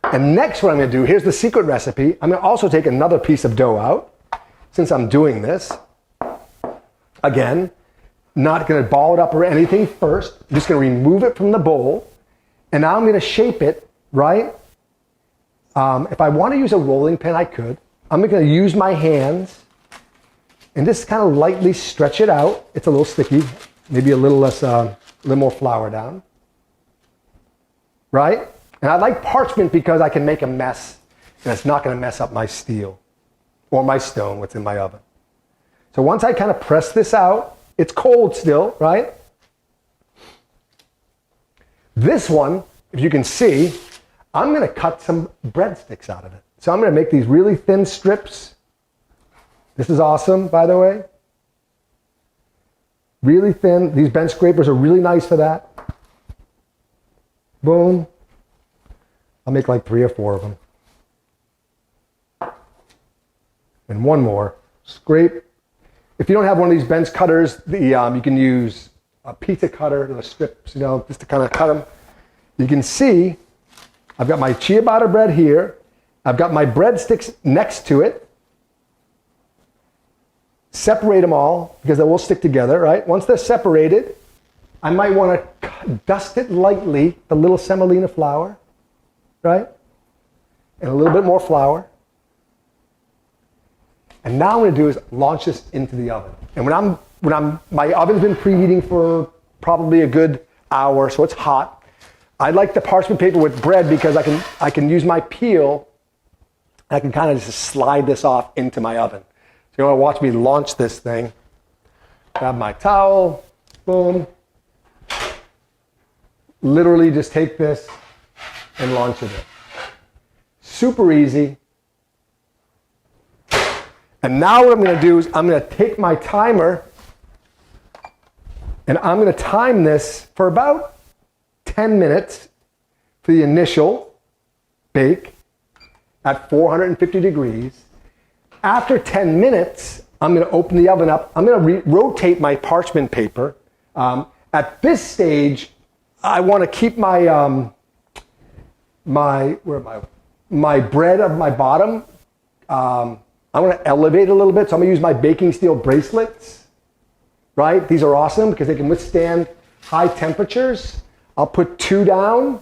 And next what I'm going to do, here's the secret recipe. I'm going to also take another piece of dough out, since I'm doing this. Again, not going to ball it up or anything first. I'm just going to remove it from the bowl. And now I'm going to shape it, right? If I want to use a rolling pin, I could. I'm going to use my hands and just kind of lightly stretch it out. It's a little sticky, maybe a little less, a little more flour down, right? And I like parchment because I can make a mess and it's not going to mess up my steel or my stone, what's in my oven. So once I kind of press this out, it's cold still, right? This one, if you can see, I'm going to cut some breadsticks out of it. So I'm going to make these really thin strips. This is awesome, by the way. Really thin. These bench scrapers are really nice for that. Boom. I'll make like 3 or 4 of them. And one more. Scrape. If you don't have one of these bench cutters, you can use a pizza cutter, the strips, just to kind of cut them. You can see I've got my ciabatta bread here. I've got my breadsticks next to it. Separate them all because they will stick together, right? Once they're separated, I might want to dust it lightly with a little semolina flour, right? And a little bit more flour. And now what I'm going to do is launch this into the oven. And my oven's been preheating for probably a good hour, so it's hot. I like the parchment paper with bread because I can use my peel. I can kind of just slide this off into my oven. So you want to watch me launch this thing. Grab my towel, boom. Literally just take this and launch it in. Super easy. And now what I'm going to do is I'm going to take my timer and I'm going to time this for about 10 minutes for the initial bake at 450 degrees. After 10 minutes, I'm going to open the oven up. I'm going to rotate my parchment paper. At this stage, I want to keep my my bread of my bottom. I want to elevate it a little bit, so I'm going to use my baking steel bracelets. Right? These are awesome because they can withstand high temperatures. I'll put 2 down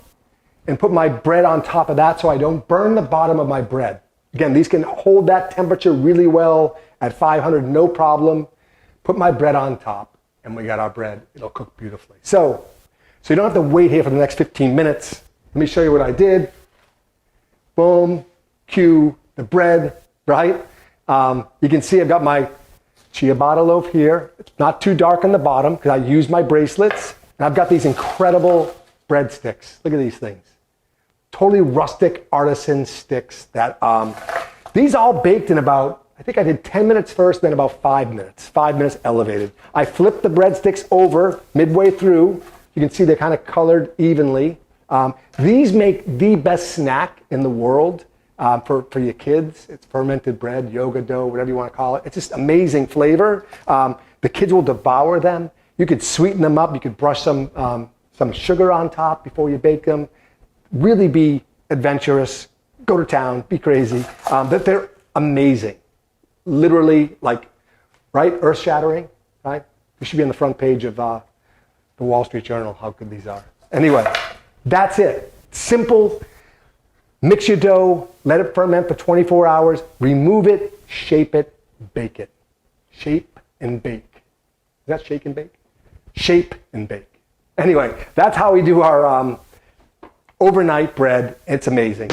and put my bread on top of that so I don't burn the bottom of my bread. Again, these can hold that temperature really well at 500, no problem. Put my bread on top and we got our bread. It'll cook beautifully. So you don't have to wait here for the next 15 minutes. Let me show you what I did. Boom, cue the bread, right? You can see I've got my ciabatta loaf here. It's not too dark on the bottom because I used my bracelets. And I've got these incredible breadsticks. Look at these things. Totally rustic artisan sticks that these all baked in about, I think I did 10 minutes first, then about 5 minutes. 5 minutes elevated. I flipped the breadsticks over midway through. You can see they're kind of colored evenly. These make the best snack in the world for your kids. It's fermented bread, yoga dough, whatever you want to call it. It's just amazing flavor. The kids will devour them. You could sweeten them up. You could brush some sugar on top before you bake them. Really be adventurous. Go to town. Be crazy. But they're amazing. Literally, right? Earth-shattering, right? They should be on the front page of the Wall Street Journal, how good these are. Anyway, that's it. Simple. Mix your dough. Let it ferment for 24 hours. Remove it. Shape it. Bake it. Shape and bake. Is that shake and bake? Shape and bake. Anyway, that's how we do our overnight bread. It's amazing.